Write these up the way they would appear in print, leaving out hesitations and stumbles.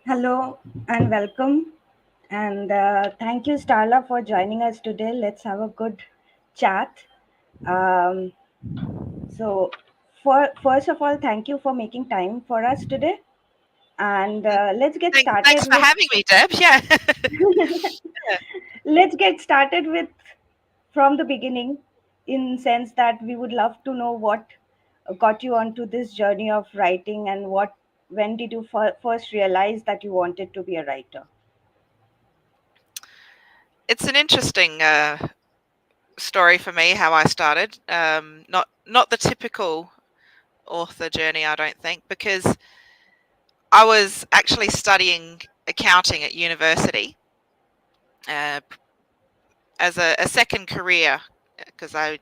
Hello and welcome. And thank you, Starla, for joining us today. Let's have a good chat. Um, so, first of all, thank you for making time for us today. And Mm, let's get thanks started for with having me, Deb. Yeah. Yeah. let's get started with from the beginning, in sense that we would love to know what got you onto this journey of writing and what when did you first realize that you wanted to be a writer. It's an interesting story for me how I started. Not the typical author journey, I don't think, because I was actually studying accounting at university as a second career because I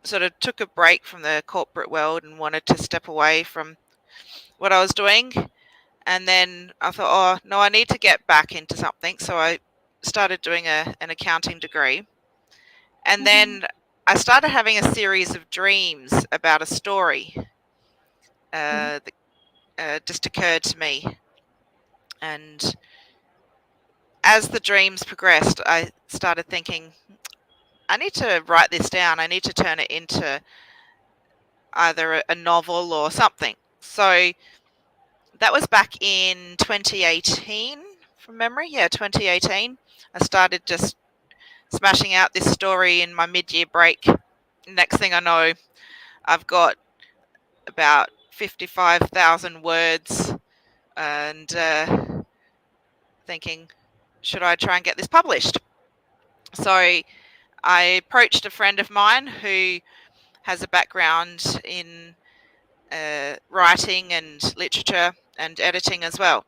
sort of took a break from the corporate world and wanted to step away from what I was doing. And then I thought, oh, no, I need to get back into something. So I started doing an accounting degree. And Mhm, then I started having a series of dreams about a story mhm, that just occurred to me. And as the dreams progressed, I started thinking, I need to write this down. I need to turn it into either a novel or something. So that was back in 2018 from memory. Yeah, 2018. I started just smashing out this story in my mid year break. Next thing I know, I've got about 55,000 words and thinking, should I try and get this published? So I approached a friend of mine who has a background in writing and literature and editing as well.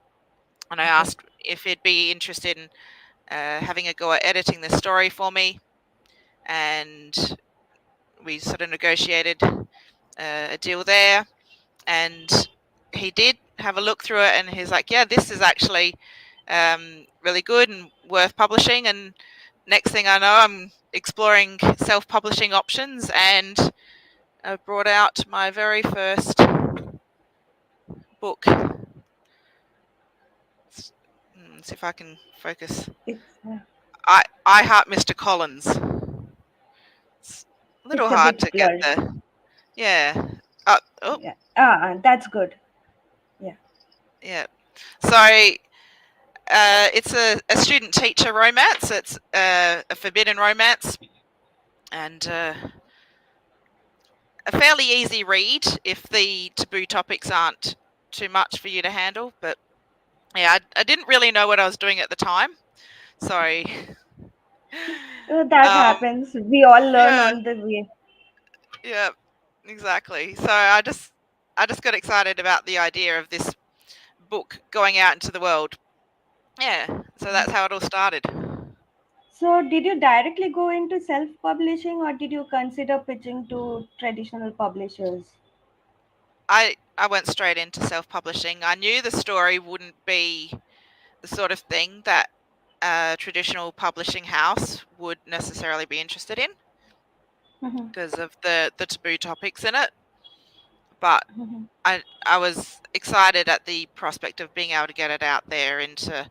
And I okay. asked if he'd be interested in having a go at editing this story for me. And we sort of negotiated a deal there. And he did have a look through it and he's like, yeah, this is actually really good and worth publishing. And next thing I know, I'm exploring self publishing options and I brought out my very first book. Let's see if I can focus. It's I Heart Mr. Collins. It's a little it's a hard bit to get blurred. the. Yeah. Oh, Yeah. That's good. Yeah. yeah. So it's a student teacher romance. It's a forbidden romance and a fairly easy read if the taboo topics aren't too much for you to handle. But yeah, I didn't really know what I was doing at the time. So That um, happens. We all learn yeah, on the way. yeah, exactly. So I just got excited about the idea of this book going out into the world. Yeah, so that's how it all started. So, did you directly go into self-publishing, or did you consider pitching to traditional publishers? I went straight into self-publishing. I knew the story wouldn't be the sort of thing that a traditional publishing house would necessarily be interested in Mhm, because of the taboo topics in it. But mhm. I was excited at the prospect of being able to get it out there into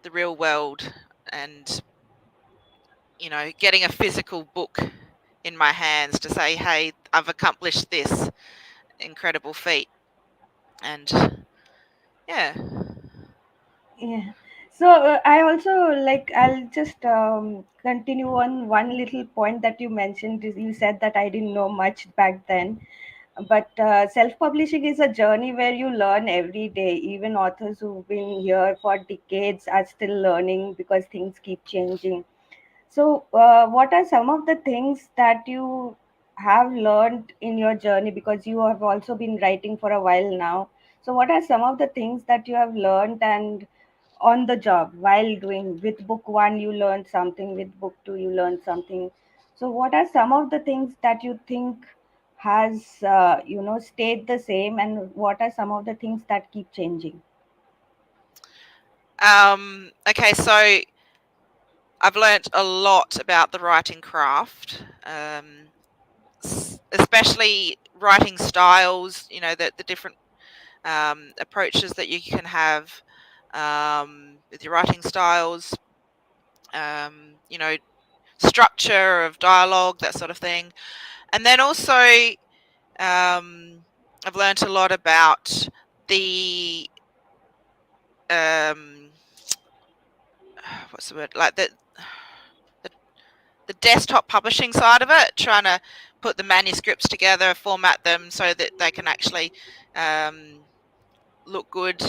the real world and getting a physical book in my hands to say, hey, I've accomplished this incredible feat. And yeah. Yeah. So I also like I'll just continue on one little point that you mentioned. You said that I didn't know much back then, but self-publishing is a journey where you learn every day. Even authors who've been here for decades are still learning because things keep changing. So, what are some of the things that you have learned in your journey? Because you have also been writing for a while now. So, what are some of the things that you have learned and on the job while doing? With book one, you learned something. With book two, you learned something. So, what are some of the things that you think has stayed the same, and what are some of the things that keep changing? Okay, so I've learnt a lot about the writing craft, especially writing styles, the different approaches that you can have. with your writing styles, you know, structure of dialogue, that sort of thing. And then also, I've learnt a lot about the um, what's the word, like the the desktop publishing side of it, trying to put the manuscripts together, format them so that they can actually um, look good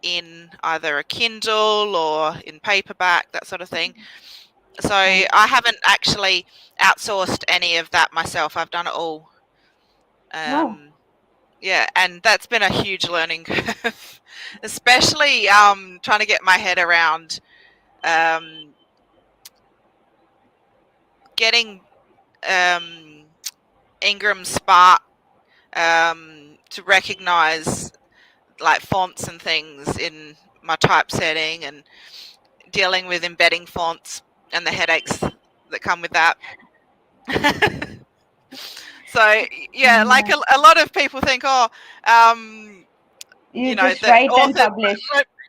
in either a Kindle or in paperback, that sort of thing. So Right. I haven't actually outsourced any of that myself. I've done it all. Oh. Um, yeah, and that's been a huge learning curve, especially trying to get my head around um, getting um, Ingram Spark to recognize like fonts and things in my typesetting, and dealing with embedding fonts and the headaches that come with that. So yeah, like Yeah. a lot of people think, oh, um, You just that write and author, publish.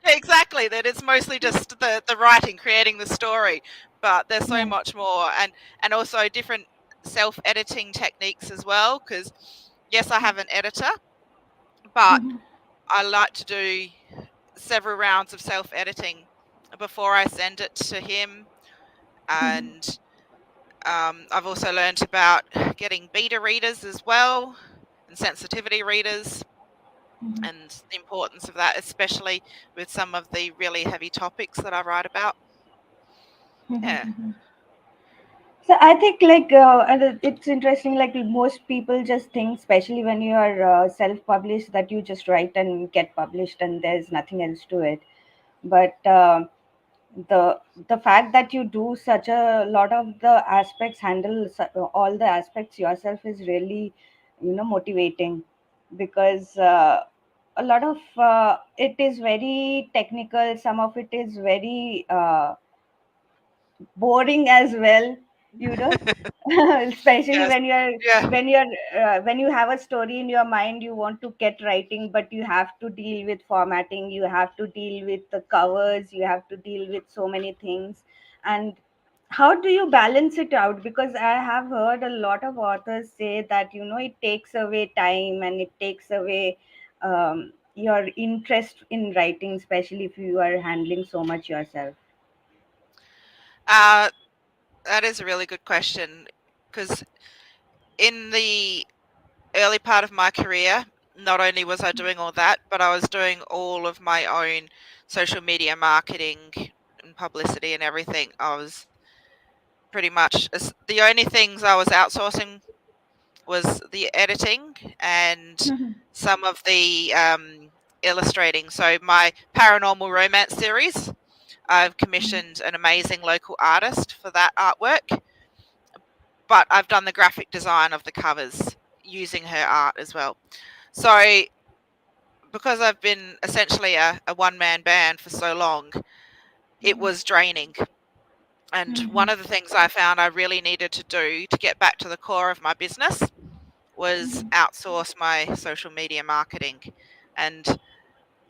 exactly, that it's mostly just the writing, creating the story, but there's so Yeah. much more, and also different self editing techniques as well. Because yes, I have an editor, but I like to do several rounds of self editing before I send it to him. And I've also learned about getting beta readers as well, and sensitivity readers, and the importance of that, especially with some of the really heavy topics that I write about. Yeah. So I think it's interesting. Like most people just think, especially when you are self-published, that you just write and get published, and there's nothing else to it. But the the fact that you do such a lot of the aspects, handle all the aspects yourself, is really, motivating, because a lot of it is very technical. Some of it is very boring as well, you know. Especially Yes. when you're Yeah. when you have a story in your mind, you want to get writing, but you have to deal with formatting, you have to deal with the covers, you have to deal with so many things. And how do you balance it out? Because I have heard a lot of authors say that, it takes away time, and it takes away your interest in writing, especially if you are handling so much yourself. Uh, that is a really good question, because in the early part of my career, not only was I doing all that, but I was doing all of my own social media marketing and publicity and everything. I was pretty much the only things I was outsourcing was the editing and some of the illustrating. So my paranormal romance series, I've commissioned an amazing local artist for that artwork, but I've done the graphic design of the covers using her art as well. So because I've been essentially a one man band for so long, it was draining. And one of the things I found I really needed to do to get back to the core of my business was outsource my social media marketing. And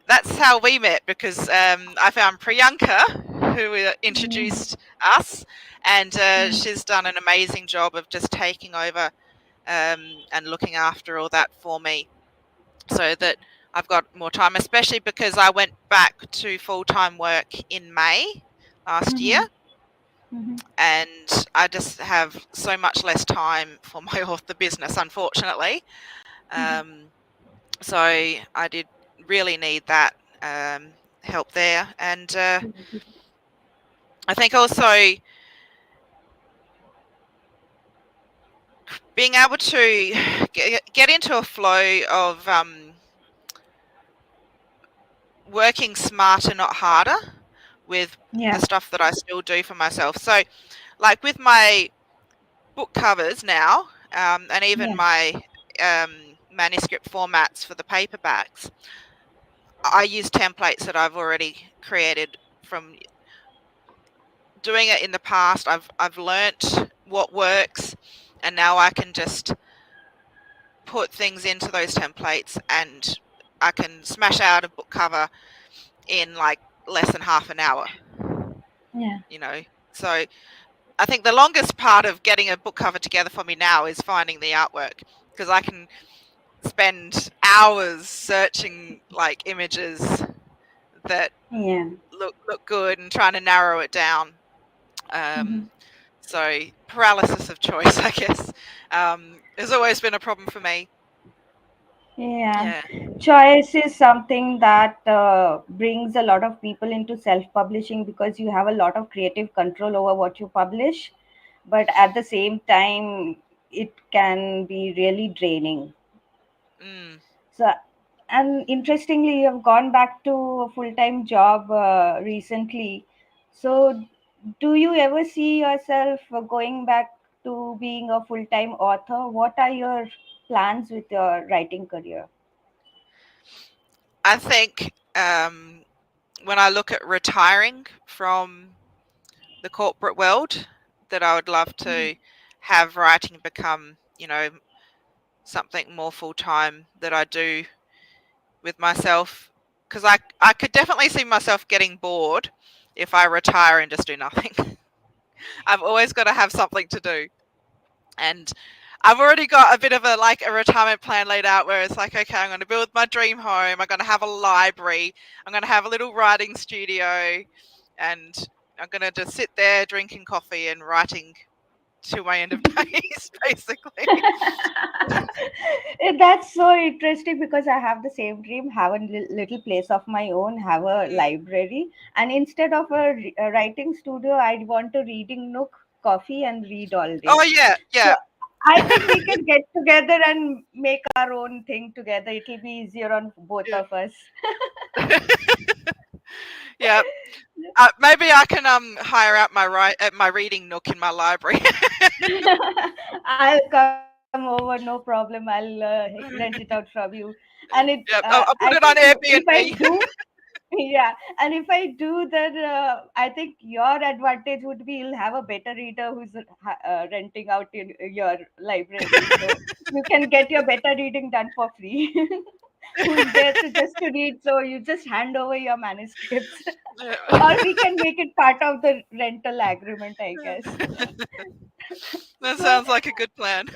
that's how we met, because I found Priyanka, who introduced us, and she's done an amazing job of just taking over and looking after all that for me, so that I've got more time, especially because I went back to full time work in May last year, and I just have so much less time for my author business, unfortunately. Um, so I did really need that help there, and I think also being able to get into a flow of working smarter, not harder, with the Yeah. stuff that I still do for myself. So, like with my book covers now, and even Yeah. my manuscript formats for the paperbacks, I use templates that I've already created from doing it in the past. I've learnt what works, and now I can just put things into those templates, and I can smash out a book cover in like less than half an hour, Yeah. you know. So I think the longest part of getting a book cover together for me now is finding the artwork, because I can spend hours searching like images that Yeah. look good and trying to narrow it down. Um, Hmm. so paralysis of choice, I guess, has always been a problem for me. Yeah. Yeah. Choice is something that brings a lot of people into self publishing because you have a lot of creative control over what you publish. But at the same time, it can be really draining. Mm. So, and interestingly, you have gone back to a full time job recently. So, do you ever see yourself going back to being a full time author? What are your plans with your writing career? I think when I look at retiring from the corporate world, that I would love Mhm. to have writing become, something more full time that I do with myself. Because I could definitely see myself getting bored if I retire and just do nothing. I've always got to have something to do. And I've already got a bit of a retirement plan laid out where it's like, okay, I'm going to build my dream home. I'm going to have a library. I'm going to have a little writing studio, and I'm going to just sit there drinking coffee and writing to my end of days, basically. That's so interesting because I have the same dream, have a little place of my own, have a Mm. library, and instead of a writing studio, I want a reading nook, coffee, and read all day. Oh yeah, So yeah. I think we can get together and make our own thing together. It'll be easier on both Yeah. of us. Yeah. Maybe I can hire out my reading nook in my library. I'll come over, no problem. I'll rent it out from you. And Yeah, I I'll think put it on if I Airbnb. do, yeah, and if I do, then I think your advantage would be you'll have a better reader who's renting out in your library, so you can get your better reading done for free. Who's there to just to read? So you just hand over your manuscripts, or we Yeah. can make it part of the rental agreement, I guess. That So, sounds like a good plan.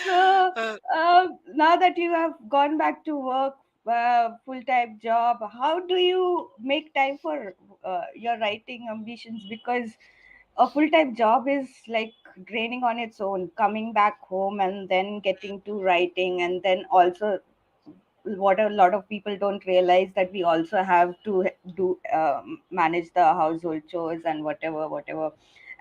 so Uh, now that you have gone back to work, full-time job, how do you make time for your writing ambitions? Because a full-time job is like draining on its own, coming back home and then getting to writing, and then also what a lot of people don't realize that we also have to do manage the household chores and whatever,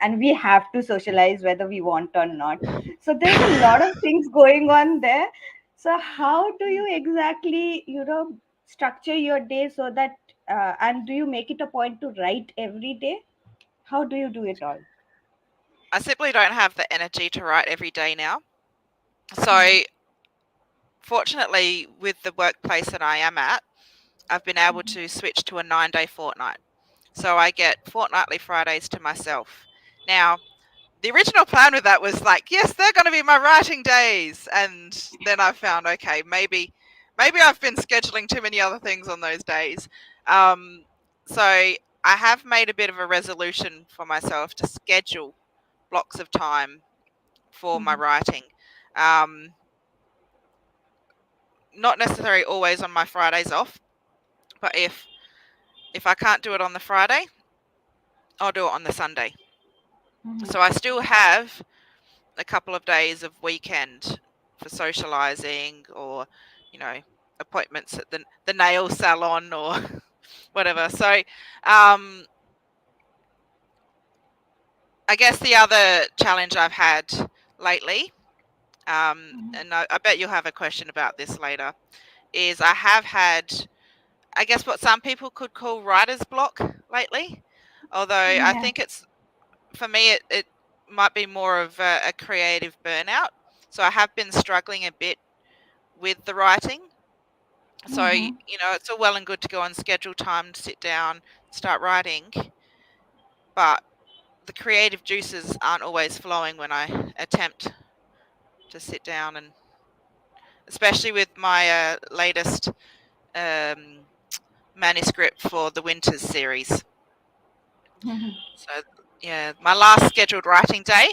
and we have to socialize whether we want or not. So there's a lot of things going on there. So how do you exactly structure your day so that and do you make it a point to write every day? How do you do it all? I simply don't have the energy to write every day now. So, Mhm, fortunately, with the workplace that I am at, I've been able mhm. to switch to a 9-day fortnight. So I get fortnightly Fridays to myself. Now, the original plan with that was like, yes, they're going to be my writing days. And then I found, okay, maybe I've been scheduling too many other things on those days. Um, so I have made a bit of a resolution for myself to schedule blocks of time for my Mhm, writing. Um, Not necessarily always on my Fridays off, but if I can't do it on the Friday, I'll do it on the Sunday. mhm. So I still have a couple of days of weekend for socializing, or you know appointments at the nail salon or whatever. So um, I guess the other challenge I've had lately, Mhm. and I bet you'll have a question about this later, is I have had, I guess, what some people could call writer's block lately. Although I Yeah. think it's, for me, it might be more of a creative burnout. So I have been struggling a bit with the writing. So, Mhm. it's all well and good to go on schedule time to sit down, start writing, but the creative juices aren't always flowing when I attempt to sit down, and especially with my latest um, manuscript for the Winters series. Mhm. So, yeah, my last scheduled writing day,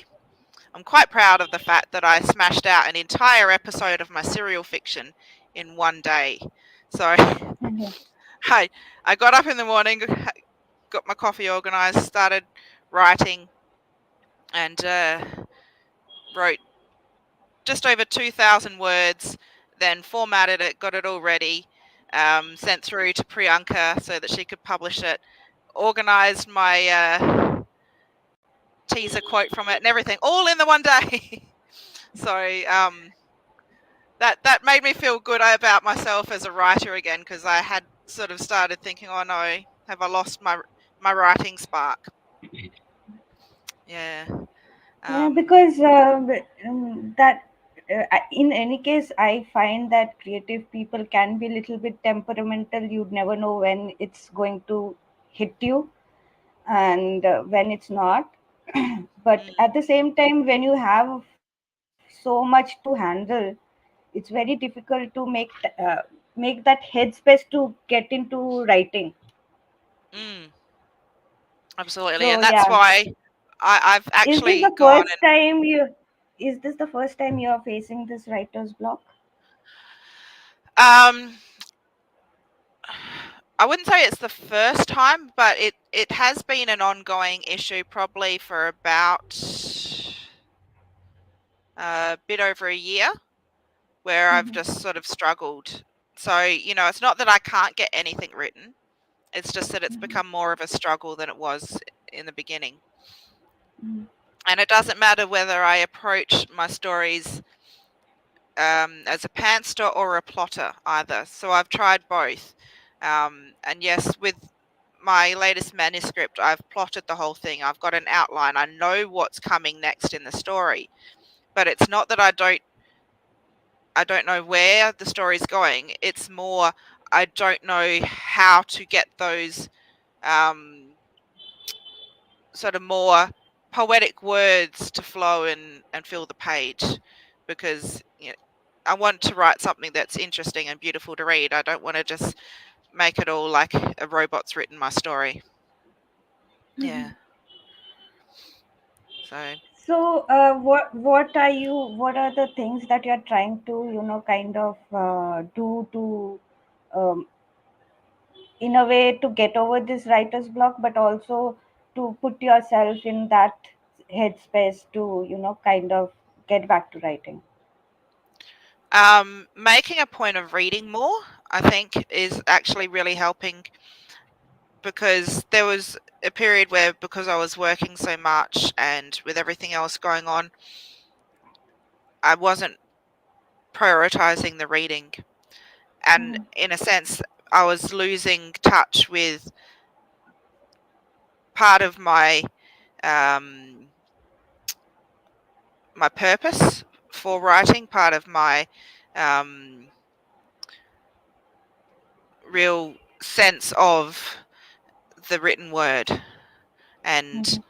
I'm quite proud of the fact that I smashed out an entire episode of my serial fiction in one day. So, Okay. I, I got up in the morning, got my coffee organized, started writing, and wrote just over 2,000 words, then formatted it, got it all ready, sent through to Priyanka so that she could publish it, organized my teaser quote from it and everything, all in the one day. So that made me feel good about myself as a writer again, because I had sort of started thinking, oh no, have I lost my writing spark? Yeah. Yeah, Um, because that in any case, I find that creative people can be a little bit temperamental. You'd never know when it's going to hit you and when it's not. But mm, at the same time, when you have so much to handle, it's very difficult to make that headspace to get into writing. mm, absolutely, So and that's yeah, why I've is this actually the gone first time you? Is this the first time you are facing this writer's block? and I wouldn't say it's the first time, but it has been an ongoing issue probably for about a bit over a year, where I've Mhm, just sort of struggled. So, it's not that I can't get anything written. It's just that it's mhm, become more of a struggle than it was in the beginning. mhm, And it doesn't matter whether I approach my stories as a pantster or a plotter either. So I've tried both. And yes, with my latest manuscript, I've plotted the whole thing. I've got an outline. I know what's coming next in the story. But it's not that I don't know where the story's going. It's more I don't know how to get those um, sort of more poetic words to flow and fill the page, because I want to write something that's interesting and beautiful to read. I don't want to just make it all like a robot's written my story. mhm. Yeah. So What are you? What are the things that you're trying to kind of do to um, in a way to get over this writer's block, but also to put yourself in that headspace to kind of get back to writing. making a point of reading more, I think, is actually really helping, because there was a period where, because I was working so much and with everything else going on, I wasn't prioritizing the reading. And Mhm, in a sense, I was losing touch with part of um, my purpose for writing, part of my um, real sense of the written word and mhm,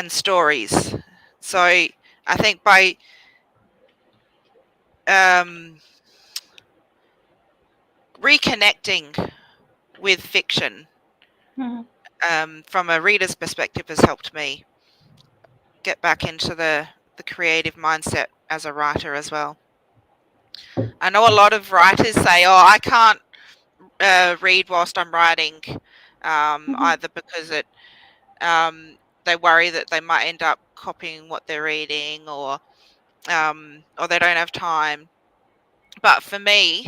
stories. So I think by um, reconnecting with fiction, mhm. from a reader's perspective, has helped me get back into the creative mindset as a writer as well. I know a lot of writers say, "Oh, I can't read whilst I'm writing," Mhm. either because they worry that they might end up copying what they're reading, or they don't have time. But for me,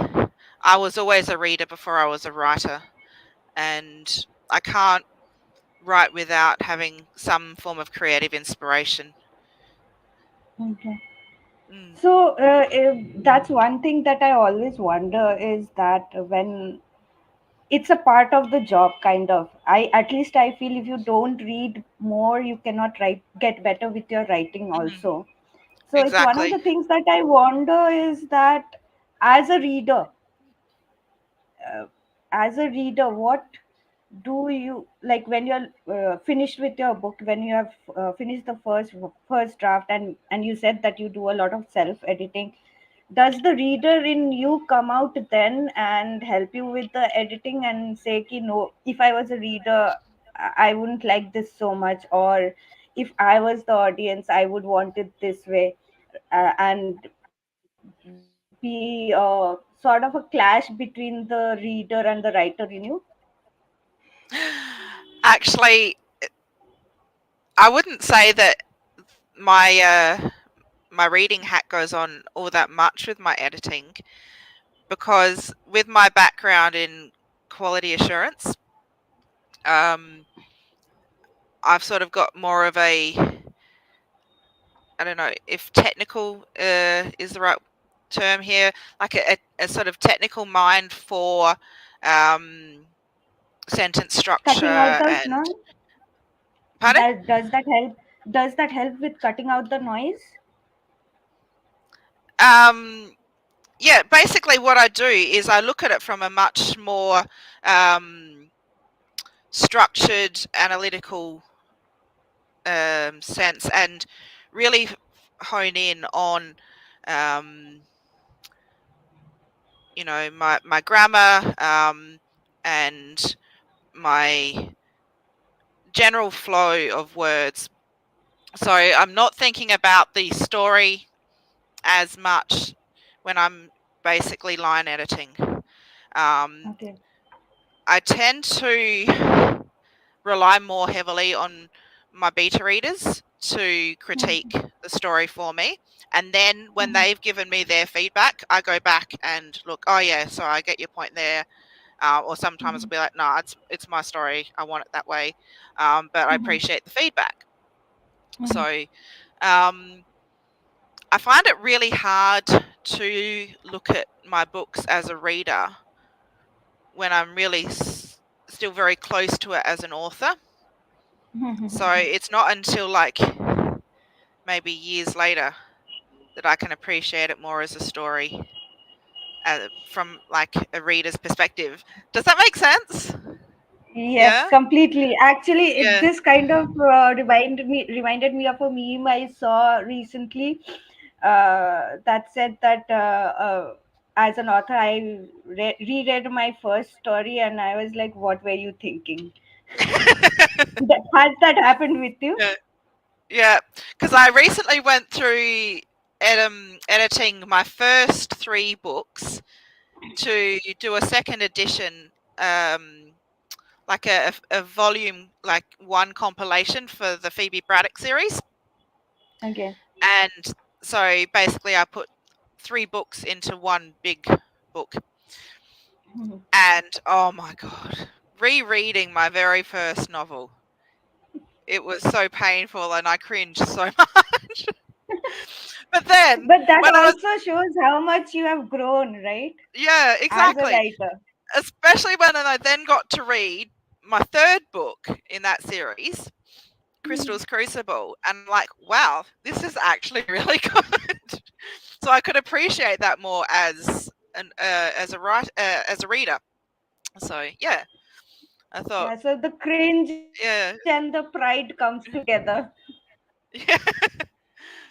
I was always a reader before I was a writer, and I can't write without having some form of creative inspiration. Okay. Mm, So that's one thing that I always wonder is that when it's a part of the job kind of, I at least I feel if you don't read more you cannot write get better with your writing mm, also. So it's one of exactly. the things that I wonder is that as a reader, uh, what do you like when you're finished with your book, when you have finished the first draft, and you said that you do a lot of self editing. does the reader in you come out then and help you with the editing and say ki no, if I was a reader, I wouldn't like this so much, or if I was the audience I would want it this way, and be sort of a clash between the reader and the writer in you? Actually, I wouldn't say that my my reading hat goes on all that much with my editing, because with my background in quality assurance, um, I've sort of got more of a, I don't know if technical is the right term here, like a sort of technical mind for um, sentence structure Cutting out the and no, pardon. does that help, does that help with cutting out the noise? Um, yeah, basically what I do is I look at it from a much more um, structured, analytical sense, and really hone in on um, my grammar, and my general flow of words. So I'm not thinking about the story as much when I'm basically line editing. Um, Okay. I tend to rely more heavily on my beta readers to critique Mhm. the story for me. And then when Mhm. they've given me their feedback, I go back and look, oh, yeah, so I get your point there. Or sometimes I'll Mhm. be like, no, it's my story. I want it that way. But I Mhm. appreciate the feedback. Mhm. So um, I find it really hard to look at my books as a reader when I'm really still very close to it as an author. So it's not until like maybe years later that I can appreciate it more as a story, from like a reader's perspective. Does that make sense? Yes, Yeah. completely. Actually, Yeah. this kind of reminded me of a meme I saw recently, that said that as an author, I reread my first story and I was like, "What were you thinking?" Has that happened with you? Yeah. Yeah. Because I recently went through editing my first three books to do a second edition, um, like a volume, like one compilation for the Phoebe Braddock series. Okay. And so basically, I put three books into one big book. Mhm. And oh my God, rereading my very first novel, it was so painful and I cringed so much. But then, But that when I was, also shows how much you have grown, right? yeah, As a exactly. writer. Especially when I then got to read my third book in that series, Mhm. Crystal's Crucible, and I'm like, wow, this is actually really good. So I could appreciate that more as a as a reader. So yeah, I thought, Yeah, so the cringe and the yeah, pride comes together. yeah,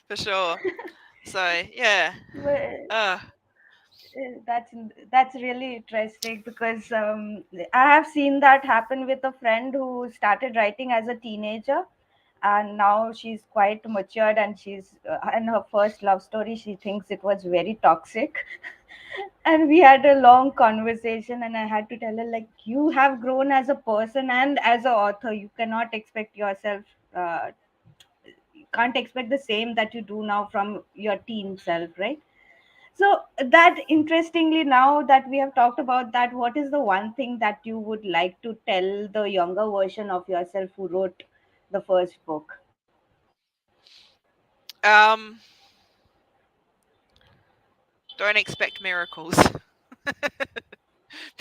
for sure. So yeah, Well, uh, that's really interesting because I have seen that happen with a friend who started writing as a teenager, and now she's quite matured, and she's in her first love story she thinks it was very toxic. And we had a long conversation and I had to tell her, like, you have grown as a person and as a author, you cannot expect yourself, you can't expect the same that you do now from your teen self, right? So that, interestingly, now that we have talked about that, what is the one thing that you would like to tell the younger version of yourself who wrote the first book? um, don't expect miracles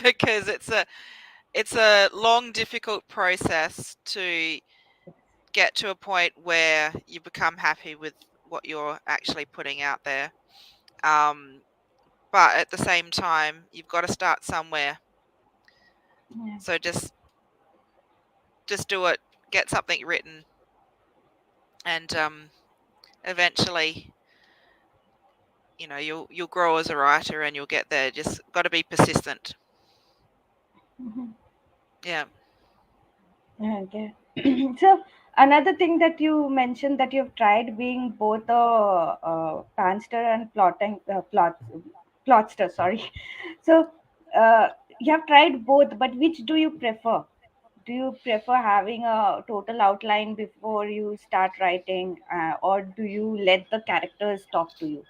because it's a long, difficult process to get to a point where you become happy with what you're actually putting out there. Um, but at the same time, you've got to start somewhere. Yeah. So just do it, get something written, and eventually, you'll grow as a writer and you'll get there. Just got to be persistent. Mhm. Yeah. Okay. So another thing that you mentioned that you've tried being both a panster and plotster. Sorry. So uh, you have tried both, but which do you prefer? Do you prefer having a total outline before you start writing, or do you let the characters talk to you?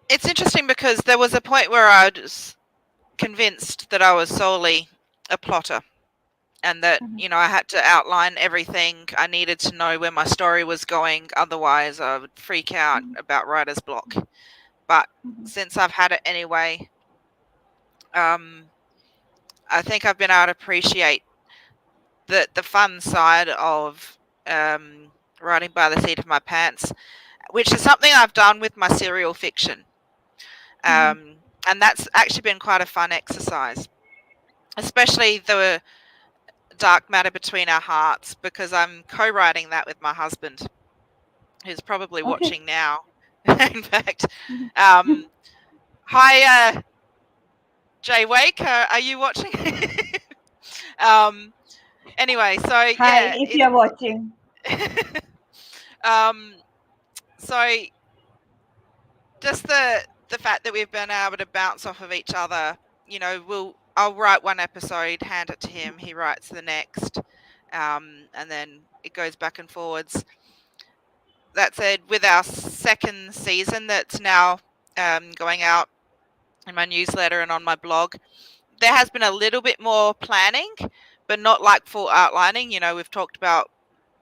It's interesting because there was a point where I was convinced that I was solely a plotter and that, Mhm, I had to outline everything. I needed to know where my story was going. Otherwise, I would freak out mhm, about writer's block. But mhm. since I've had it anyway, um, I think I've been able to appreciate the fun side of um, writing by the seat of my pants, which is something I've done with my serial fiction. Mhm. And that's actually been quite a fun exercise, especially the dark matter between our hearts, because I'm co-writing that with my husband, who's probably Okay. watching now. In fact, Mhm. um, hi, Jay Wake, are you watching? um, anyway, so Hi, yeah, if you're watching. um, so just the fact that we've been able to bounce off of each other. I'll write one episode, hand it to him, he writes the next, and then it goes back and forwards. That said, with our second season that's now going out in my newsletter and on my blog, there has been a little bit more planning, but not like full outlining. We've talked about,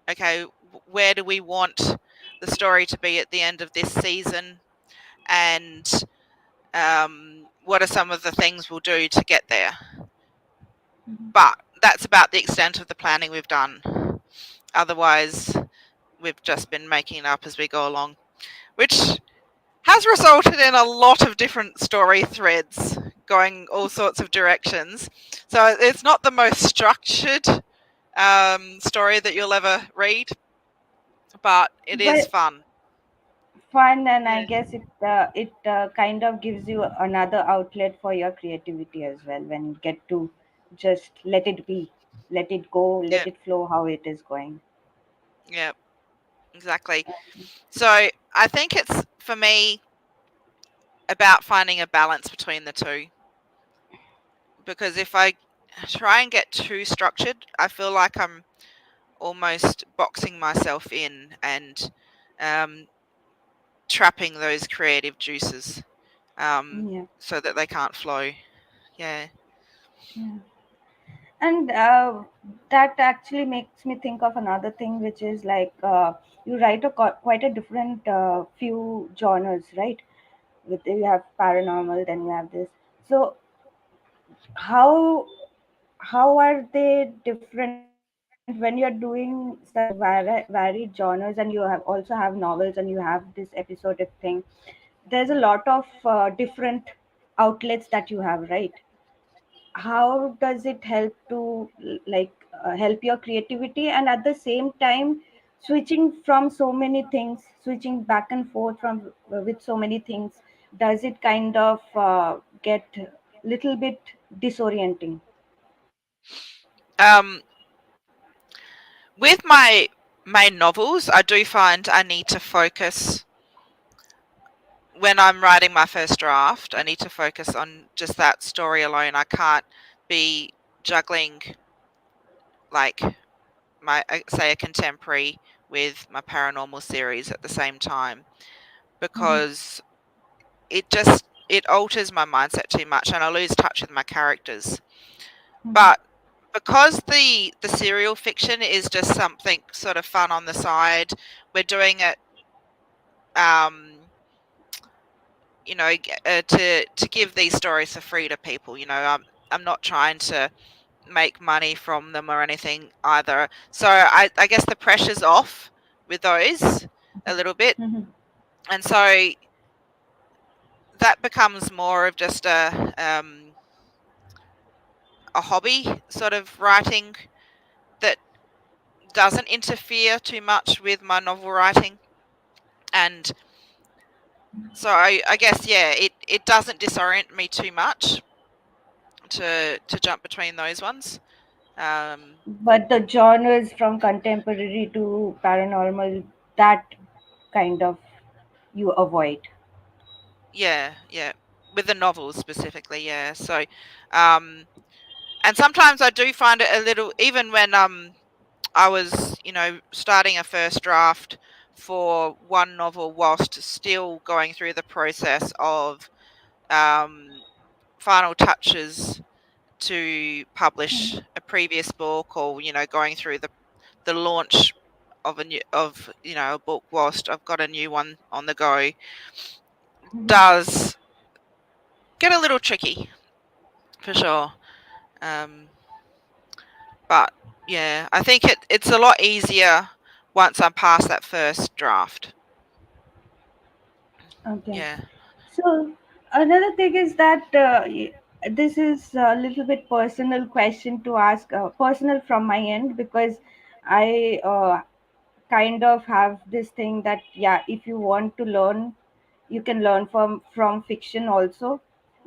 okay, where do we want the story to be at the end of this season, and what are some of the things we'll do to get there. Mhm. But that's about the extent of the planning we've done. Otherwise, we've just been making it up as we go along, which has resulted in a lot of different story threads going all sorts of directions. So it's not the most structured story that you'll ever read, but it is But fun. fun, and I Yeah, guess it kind of gives you another outlet for your creativity as well when you get to just let it be, let it go, yeah, let it flow how it is going. yeah, exactly. So I think it's, for me, about finding a balance between the two. Because if I try and get too structured, I feel like I'm almost boxing myself in and um, trapping those creative juices, Yeah, so that they can't flow. Yeah. yeah. And that actually makes me think of another thing, which is like you write quite a different few genres, right? With you have paranormal, then you have this. So how are they different when you're doing such varied genres, and you have also have novels and you have this episodic thing? There's a lot of different outlets that you have, right? How does it help to help your creativity, and at the same time switching from so many things, switching back and forth from with so many things, does it kind of get little bit disorienting? Um, with my main novels, I do find I need to focus when I'm writing my first draft. I need to focus on just that story alone. I can't be juggling, like, my say a contemporary with my paranormal series at the same time, Mhm, because it alters my mindset too much and I lose touch with my characters. mhm, But because the serial fiction is just something sort of fun on the side, we're doing it, um, to give these stories for free to people. I'm not trying to make money from them or anything either. So I guess the pressure's off with those a little bit, mhm, and so that becomes more of just a hobby sort of writing that doesn't interfere too much with my novel writing. And so I guess, yeah, it doesn't disorient me too much to jump between those ones. Um, But the genres from contemporary to paranormal, that kind of you avoid. yeah, yeah, with the novels specifically, yeah. So, um, and sometimes I do find it a little, even when I was, starting a first draft for one novel whilst still going through the process of um, final touches to publish Mhm, a previous book, or going through the launch of a book whilst I've got a new one on the go, mhm. does get a little tricky for sure. Um, but yeah, I think it's a lot easier once I'm past that first draft. Okay. Yeah. So another thing is that this is a little bit personal question to ask, personal from my end, because I kind of have this thing that, yeah, if you want to learn, you can learn from fiction also,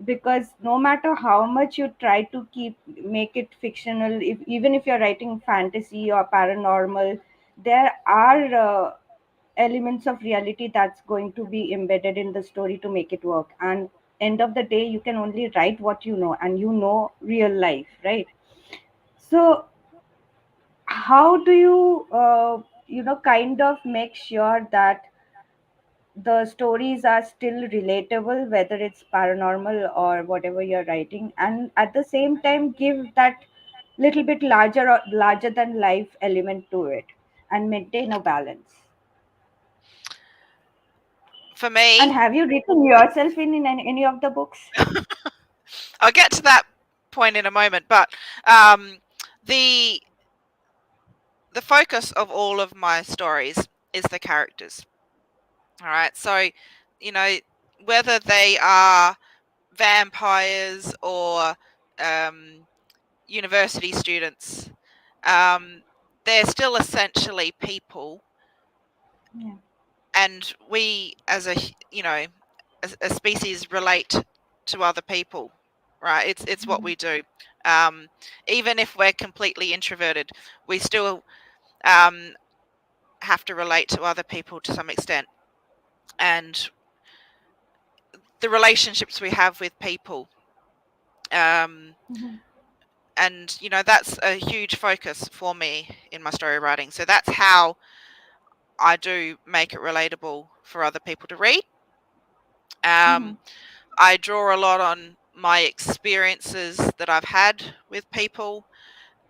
because no matter how much you try to keep make it fictional, if even if you're writing fantasy or paranormal, there are elements of reality that's going to be embedded in the story to make it work. And end of the day, you can only write what you know, and you know real life, right? So how do you kind of make sure that the stories are still relatable, whether it's paranormal or whatever you're writing, and at the same time give that little bit larger than life element to it, and maintain a balance? For And me, have you written yourself in any of the books? I'll get to that point in a moment, but um, the the focus of all of my stories is the characters. All right, so you know whether they are vampires or um, university students, um, they're still essentially people, Yeah. and we as a species relate to other people, right? It's what we do. um, Even if we're completely introverted, we still um, have to relate to other people to some extent, and the relationships we have with people, um, Mhm, and that's a huge focus for me in my story writing. So that's how I do make it relatable for other people to read. mhm, um, I draw a lot on my experiences that I've had with people,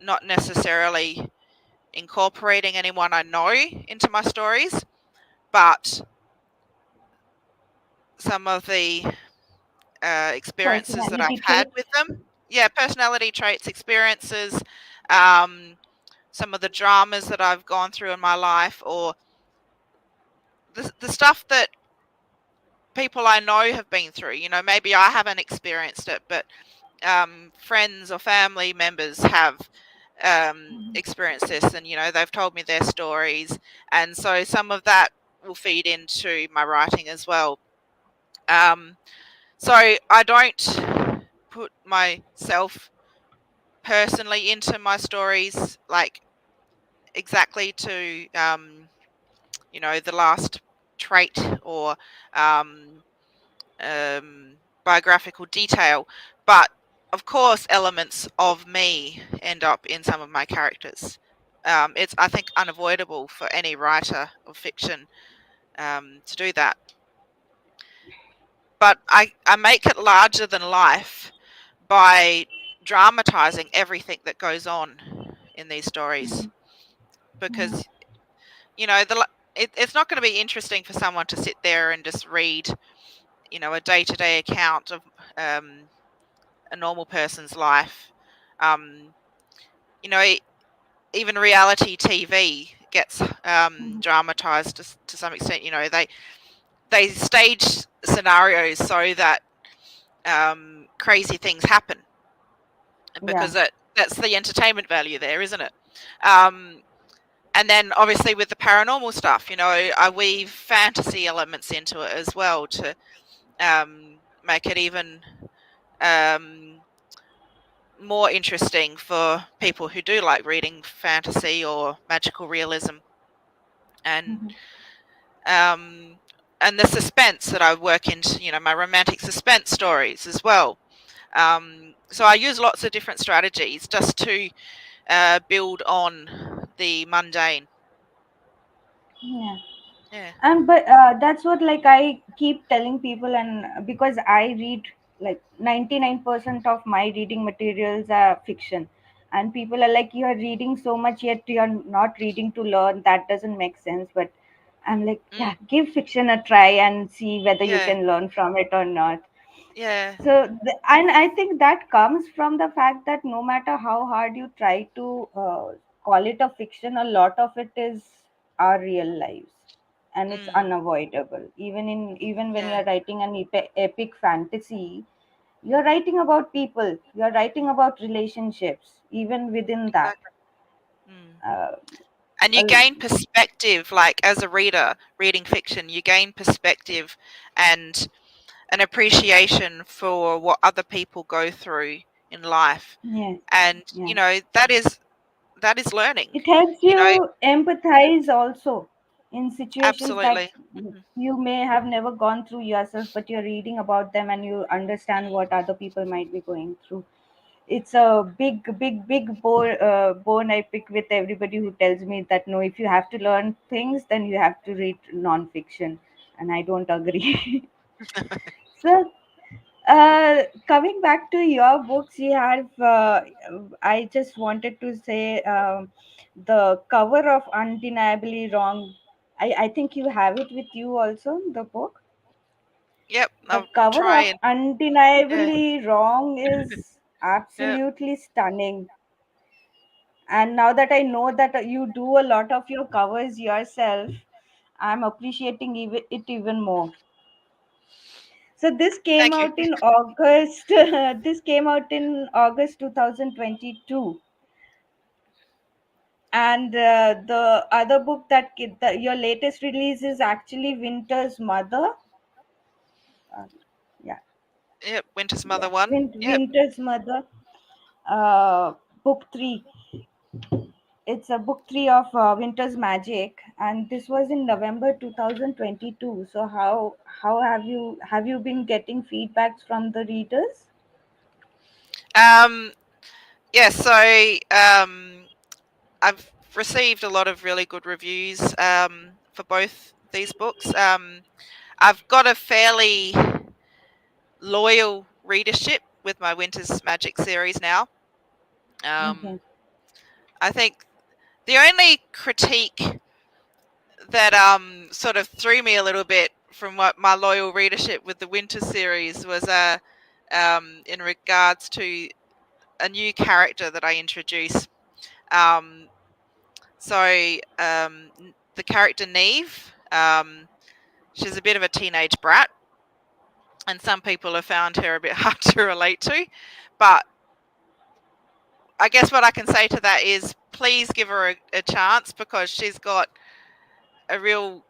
not necessarily incorporating anyone I know into my stories, but some of the experiences that I've personality had traits. with them. Yeah, personality traits, experiences, um, some of the dramas that I've gone through in my life, or the stuff that people I know have been through. Maybe I haven't experienced it, but friends or family members have experienced this, and they've told me their stories, and so some of that will feed into my writing as well. Um, so I don't put myself personally into my stories, like exactly to the last trait or um, um, biographical detail, but of course, elements of me end up in some of my characters. It's, I think, unavoidable for any writer of fiction to do that. But I make it larger than life by dramatizing everything that goes on in these stories, Mhm, mhm. because it's not going to be interesting for someone to sit there and just read a day-to-day account of um, a normal person's life. Um, you know, even reality TV gets Mhm. dramatized to some extent. They stage scenarios so that crazy things happen, Yeah. because that's the entertainment value there, isn't it? Um, and then obviously with the paranormal stuff, I weave fantasy elements into it as well to make it even um, more interesting for people who do like reading fantasy or magical realism, and Mhm. um, and the suspense that I work into, my romantic suspense stories as well. So I use lots of different strategies just to build on the mundane. Yeah. Yeah. And but that's what like I keep telling people, and because I read like 99% of my reading materials are fiction, and people are like, you are reading so much yet you are not reading to learn, that doesn't make sense. But I'm like, Mm, yeah, give fiction a try and see whether you yeah. can learn from it or not. Yeah. So and I think that comes from the fact that no matter how hard you try to call it a fiction, a lot of it is our real lives, and it's Mm, unavoidable. Even when yeah. you're writing an epic fantasy, you're writing about people, you're writing about relationships even within that. Exactly. Mm. uh, And you well, gain perspective, like as a reader reading fiction, you gain perspective and an appreciation for what other people go through in life. yeah, And, yeah, that is learning. it helps You know, you empathize also in situations that absolutely. Hmm. you may have never gone through yourself, but you're reading about them and you understand what other people might be going through. It's a bone I pick with everybody who tells me that no, if you have to learn things, then you have to read non-fiction, and I don't agree. So coming back to your books, you have. I just wanted to say the cover of Undeniably Wrong. I think you have it with you also. The book, Yep, the I'll cover try of and yeah, Undeniably Wrong is yeah. absolutely stunning. And now that I know that you do a lot of your covers yourself, I'm appreciating it even more. So this came Thank you. out in August. This came out in August 2022, and the other book your latest release is actually Winter's Mother. Uh, yeah, Yep, Winter's Mother yeah, 1. Yep. Winter's Mother, book three. It's a book three of Winter's Magic, and this was in November 2022. So how have you been getting feedbacks from the readers? Um, yeah, so I've received a lot of really good reviews for both these books. I've got a fairly loyal readership with my Winter's Magic series now. Um, Okay. I think the only critique that sort of threw me a little bit from what my loyal readership with the Winter series was in regards to a new character that I introduced. Um, the character Neve, she's a bit of a teenage brat, and some people have found her a bit hard to relate to. But I guess what I can say to that is please give her a chance because she's got a real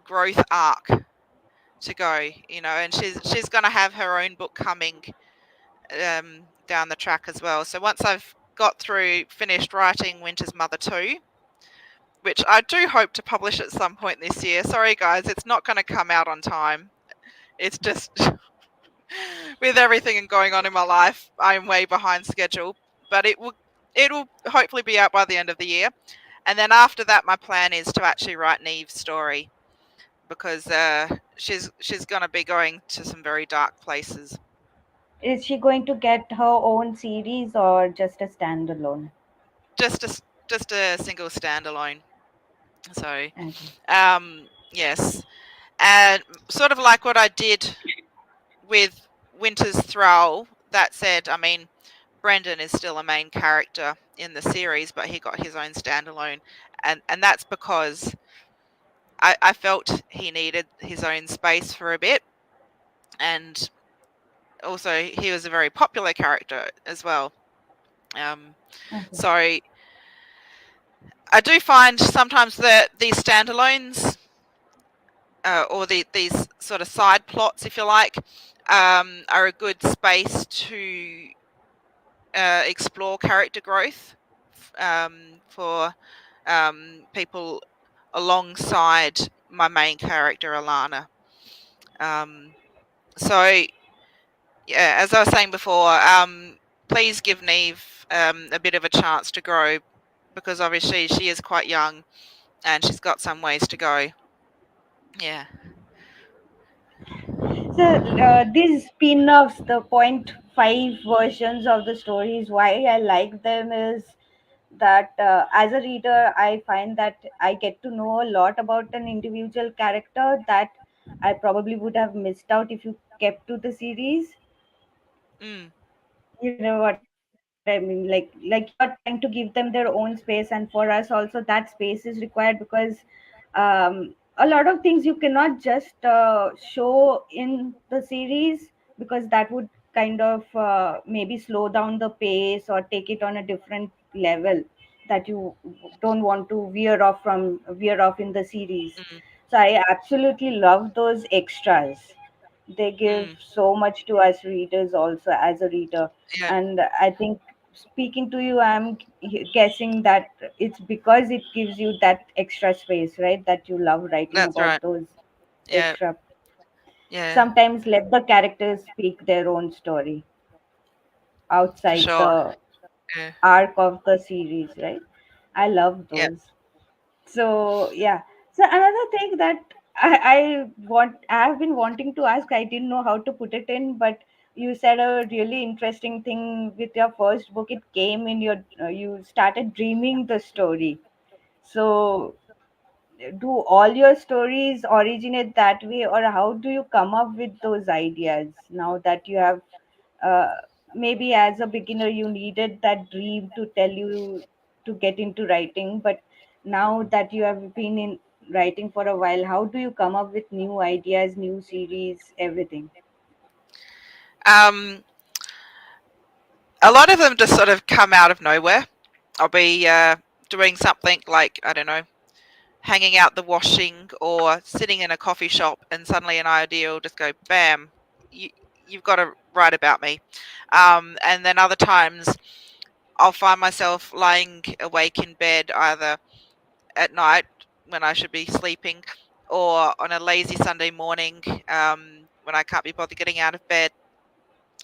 growth arc to go, and she's going to have her own book coming down the track as well. So once I've finished writing Winter's Mother 2, which I do hope to publish at some point this year. Sorry, guys, it's not going to come out on time. It's just with everything going on in my life, I'm way behind schedule. But it'll hopefully be out by the end of the year. And then after that, my plan is to actually write Neve's story because she's going to be going to some very dark places. Is she going to get her own series or just a standalone? Just a single standalone. So Okay. yes, and sort of like what I did with Winter's Thrall. That said, I mean, Brendan is still a main character in the series, but he got his own standalone, and that's because I felt he needed his own space for a bit, and also he was a very popular character as well. Um, Okay. so I do find sometimes that these standalones, or these sort of side plots, if you like, are a good space to explore character growth for people alongside my main character, Alana. Um, so, yeah, as I was saying before, please give Neve a bit of a chance to grow, because obviously she is quite young and she's got some ways to go. Yeah. So these spin-offs, the point five versions of the stories, why I like them is that as a reader, I find that I get to know a lot about an individual character that I probably would have missed out if you kept to the series. Mm, You know what I mean? Like you're trying to give them their own space, and for us also that space is required because a lot of things you cannot just show in the series, because that would kind of maybe slow down the pace or take it on a different level that you don't want to veer off in the series. mm, So I absolutely love those extras. They give mm. so much to us readers also as a reader. Yeah, And I think, speaking to you, I'm guessing that it's because it gives you that extra space, right, that you love writing that's right. about those Yeah, extra. yeah, Sometimes let the characters speak their own story for outside sure. the Yeah, arc of the series, right? I love yeah. those. So yeah. So another thing that I've been wanting to ask, I didn't know how to put it in, but you said a really interesting thing with your first book. It came in your you started dreaming the story. So do all your stories originate that way, or how do you come up with those ideas now that you have uh, maybe as a beginner you needed that dream to tell you to get into writing, but now that you have been in writing for a while, how do you come up with new ideas, new series, everything? Um, a lot of them just sort of come out of nowhere. I'll be doing something like, I don't know, hanging out the washing or sitting in a coffee shop, and suddenly an idea will just go bam. You, you've got to write about me. And then other times I'll find myself lying awake in bed either at night when I should be sleeping, or on a lazy Sunday morning when I can't be bothered getting out of bed.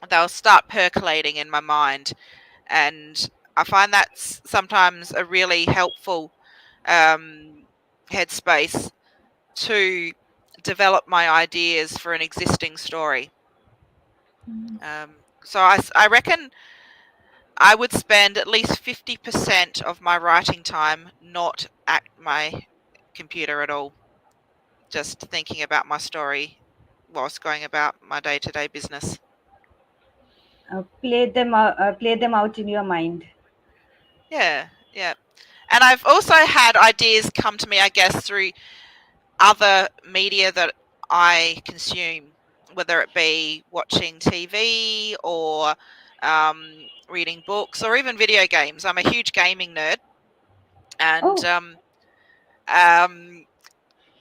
They'll start percolating in my mind, and I find that's sometimes a really helpful um, headspace to develop my ideas for an existing story. So I reckon I would spend at least 50% of my writing time not at my computer at all, just thinking about my story whilst going about my day to day business. Play them out in your mind. Yeah, yeah. And I've also had ideas come to me, I guess, through other media that I consume, whether it be watching TV or reading books or even video games. I'm a huge gaming nerd, and Oh, um,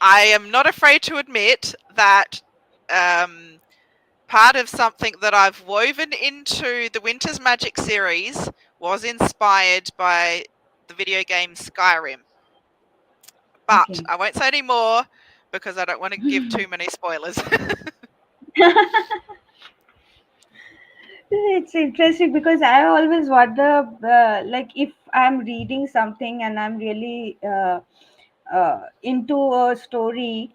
I am not afraid to admit that um, part of something that I've woven into the Winter's Magic series was inspired by the video game Skyrim. But okay. I won't say any more because I don't want to give too many spoilers. It's interesting because I always wonder, like, if I'm reading something and I'm really into a story,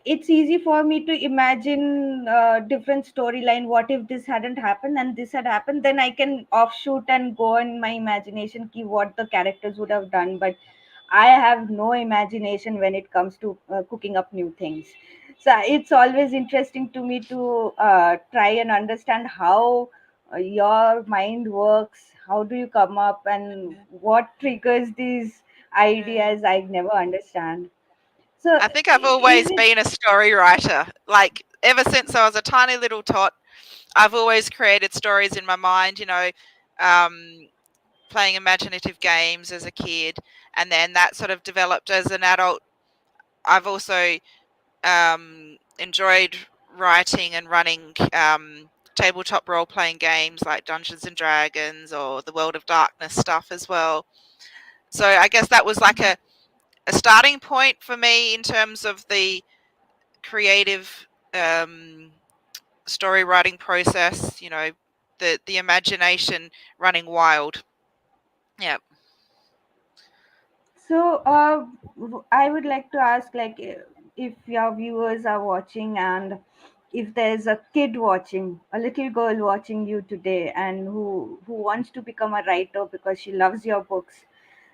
it's easy for me to imagine different storyline. What if this hadn't happened and this had happened? Then I can offshoot and go in my imagination, key what the characters would have done. But I have no imagination when it comes to cooking up new things. So it's always interesting to me to try and understand how your mind works. How do you come up, and what triggers these Yeah. ideas? I never understand. So I think I've is always it been a story writer. Like ever since I was a tiny little tot, I've always created stories in my mind. Um, playing imaginative games as a kid, and then that sort of developed as an adult. I've also enjoyed writing and running tabletop role playing games like Dungeons and Dragons or the World of Darkness stuff as well. So I guess that was like a starting point for me in terms of the creative story writing process. The imagination running wild. Yeah. So, I would like to ask, like, if your viewers are watching, and if there's a kid watching, a little girl watching you today, and who wants to become a writer because she loves your books.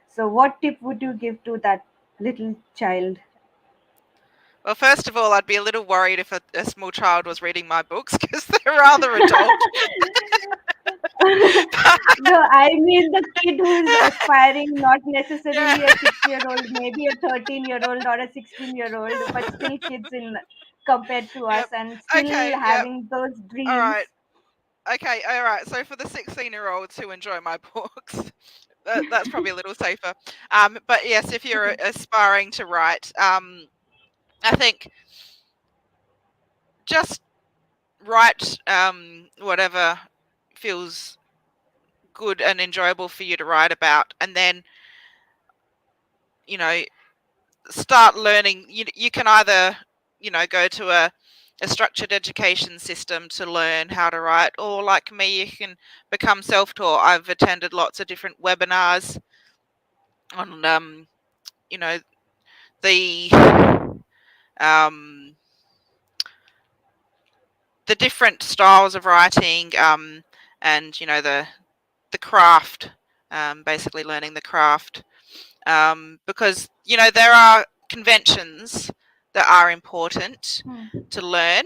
So, what tip would you give to that little child? Well, first of all, I'd be a little worried if a small child was reading my books because they're rather adult. No, I mean the kid who is aspiring, not Yeah. necessarily a 6-year-old, maybe a 13-year-old or a 16-year-old, but still kids in compared to us Yep. and still Okay. Yep. having those All right. dreams. Okay. All right. So for the 16-year-olds who enjoy my books, that's probably a little safer. But yes, if you're Okay. aspiring to write, I think just write whatever feels good and enjoyable for you to write about, and then you know start learning. You can either go to a structured education system to learn how to write, or like me, you can become self-taught. I've attended lots of different webinars on you know the um, the different styles of writing, and the craft, basically learning the craft, because there are conventions that are important Hmm. to learn.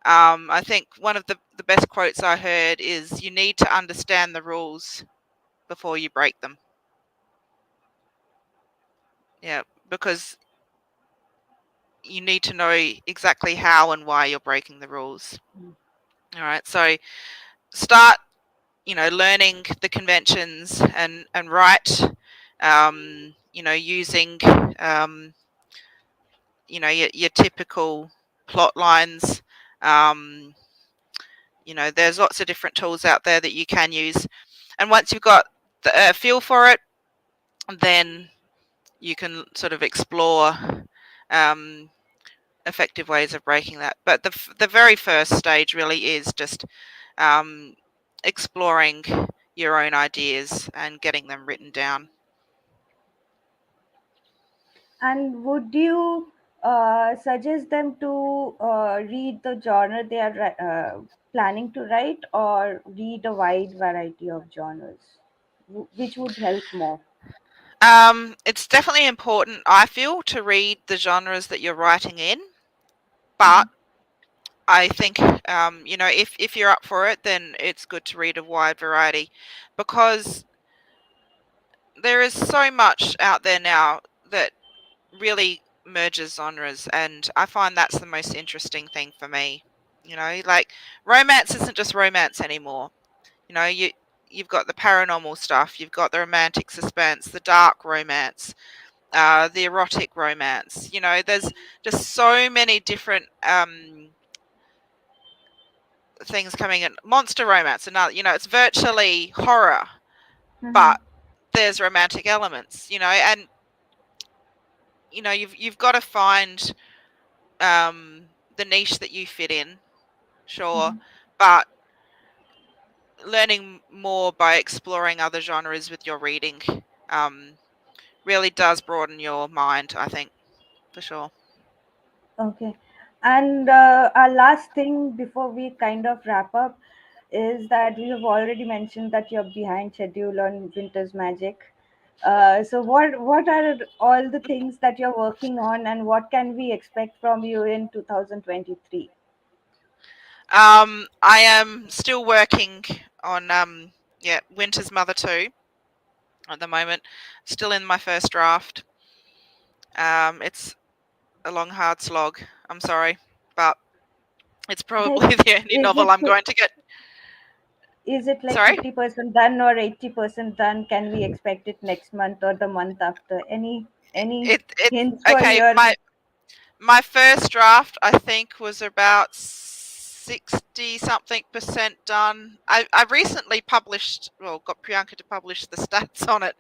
I think one of the best quotes I heard is, "You need to understand the rules before you break them." Yeah, because you need to know exactly how and why you're breaking the rules. All right, so start learning the conventions and write, using um, your typical plot lines. Um, there's lots of different tools out there that you can use, and once you've got the feel for it, then you can sort of explore um, effective ways of breaking that. But the very first stage really is just um, exploring your own ideas and getting them written down. And would you suggest them to read the genre they are planning to write, or read a wide variety of genres? Which would help more? It's definitely important, I feel, to read the genres that you're writing in, but Mhm. I think if you're up for it, then it's good to read a wide variety, because there is so much out there now that really merges genres, and I find that's the most interesting thing for me. Like, romance isn't just romance anymore. You've got the paranormal stuff, you've got the romantic suspense, the dark romance, the erotic romance. There's just so many different things coming in. Monster romance, another. It's virtually horror, Mhm. but there's romantic elements. And you've got to find the niche that you fit in, sure, Mhm. but learning more by exploring other genres with your reading um, really does broaden your mind, I think, for sure. Okay. And our last thing before we kind of wrap up is that we have already mentioned that you're behind schedule on Winter's Magic. So what are all the things that you're working on, and what can we expect from you in 2023? I am still working on yeah, Winter's Mother 2 at the moment. Still in my first draft. It's a long, hard slog. I'm sorry, but it's Hey, probably the only is novel I'm it going to get. Is it like Sorry? 50% done or 80% done? Can we expect it next month or the month after? Any It's hints for okay. your My first draft, I think, was about 60 something percent done. I recently published, well, got Priyanka to publish the stats on it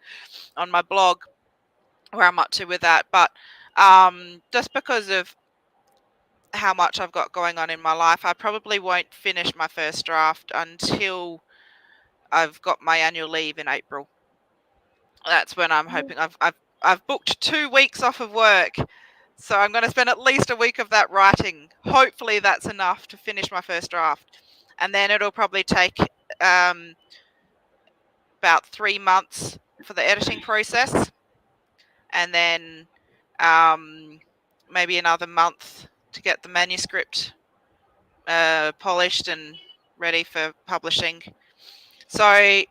on my blog, where I'm up to with that. But just because of how much I've got going on in my life, I probably won't finish my first draft until I've got my annual leave in April. That's when I'm hoping I've booked 2 weeks off of work. So I'm going to spend at least a week of that writing. Hopefully that's enough to finish my first draft. And then it'll probably take um, about 3 months for the editing process. And then maybe another month to get the manuscript polished and ready for publishing. So,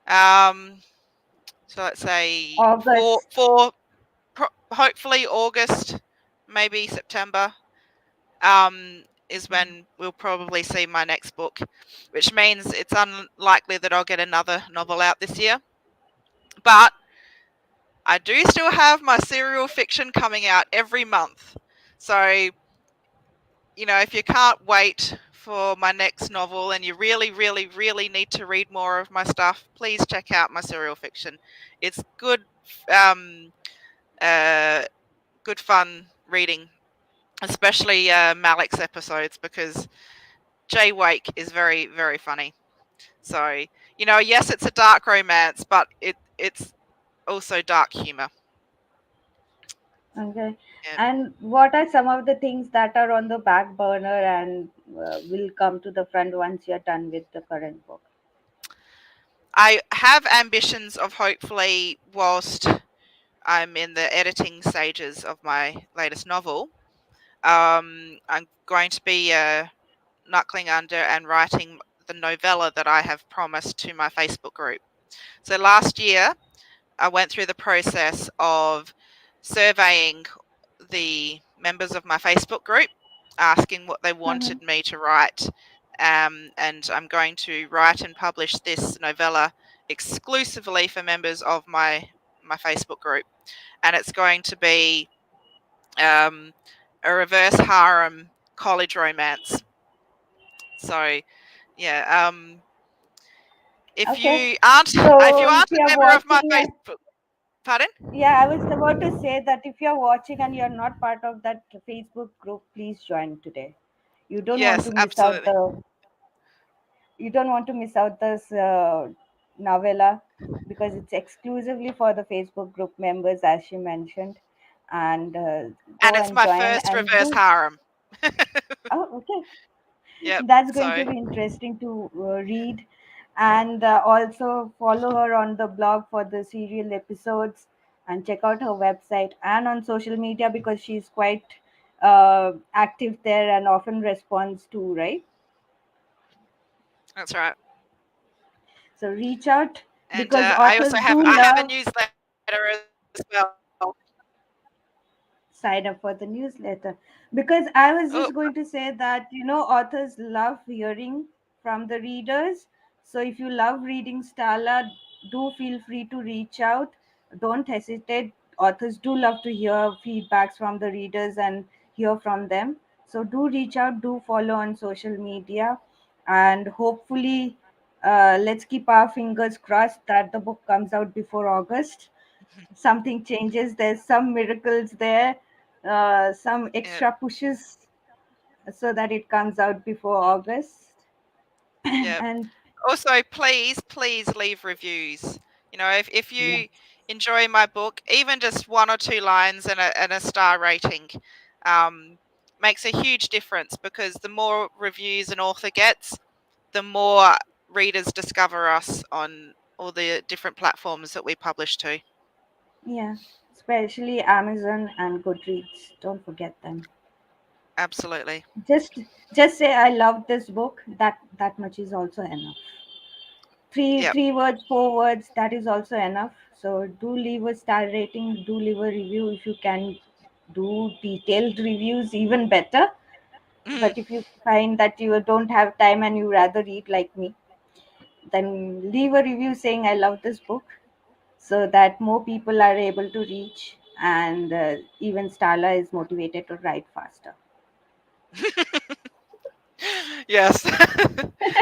um, so let's say August? hopefully August, maybe September, is when we'll probably see my next book, which means it's unlikely that I'll get another novel out this year. But I do still have my serial fiction coming out every month. So, if you can't wait for my next novel and you really, really, really need to read more of my stuff, please check out my serial fiction. It's um, uh, good fun reading, especially Malik's episodes, because Jay Wake is very, very funny. So, yes, it's a dark romance, but it's also dark humor. Okay. Yeah. And what are some of the things that are on the back burner and will come to the front once you're done with the current book? I have ambitions of, hopefully, whilst I'm in the editing stages of my latest novel, I'm going to be knuckling under and writing the novella that I have promised to my Facebook group. So last year, I went through the process of surveying the members of my Facebook group, asking what they Mm-hmm. wanted me to write. And I'm going to write and publish this novella exclusively for members of my Facebook group. And it's going to be um, a reverse harem college romance. So, yeah, Okay. if you So if aren't a you're member of my watching, Facebook, pardon? yeah, I was about to say that if you're watching and you're not part of that Facebook group, please join today. You don't want Yes, to miss out absolutely. the you don't want to miss out this novella because it's exclusively for the Facebook group members, as she mentioned. And And go it's and my join first and reverse do. harem. Oh, okay. Yep. That's going to So, be interesting to read. And also follow her on the blog for the serial episodes and check out her website and on social media because she's quite active there and often responds to, right? that's right. So reach out And because I also authors have do I have a love. newsletter as well. Sign up for the newsletter because I was Oh, just going to say that authors love hearing from the readers. So if you love reading Starla, do feel free to reach out. Don't hesitate. Authors do love to hear feedbacks from the readers and hear from them. So do reach out, do follow on social media, and hopefully, let's keep our fingers crossed that the book comes out before August. Something changes, there's some miracles there, some yeah, extra pushes so that it comes out before August. yeah. And Also, please, please leave reviews. If yeah, you enjoy my book, even just one or two lines and a star rating, um, makes a huge difference, because the more reviews an author gets, the more readers discover us on all the different platforms that we publish to. yeah, especially Amazon and Goodreads, don't forget them. Absolutely. Just say I love this book. That much is also enough. Yep. 3 words, 4 words, that is also enough. So do leave a star rating, do leave a review. If you can do detailed reviews, even better. Mm. But if you find that you don't have time and you rather read like me, then leave a review saying I love this book, so that more people are able to reach, and even Starla is motivated to write faster. Yes.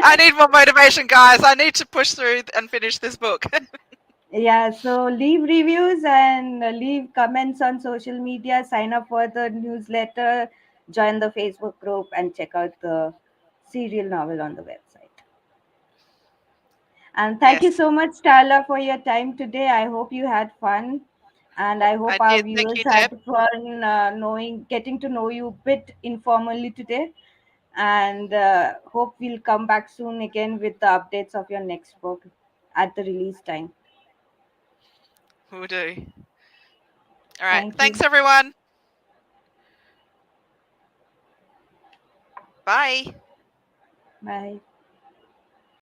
I need more motivation, guys. I need to push through and finish this book. Yeah, so leave reviews and leave comments on social media, sign up for the newsletter, join the Facebook group, and check out the serial novel on the website. And thank you Yes, so much, Starla, for your time today. I hope you had fun, and I I hope our did. Thank viewers you, Deb. had fun getting to know you a bit informally today. And hope we'll come back soon again with the updates of your next book at the release time. Will do. All right. Thank Thanks, you. everyone. Bye. Bye.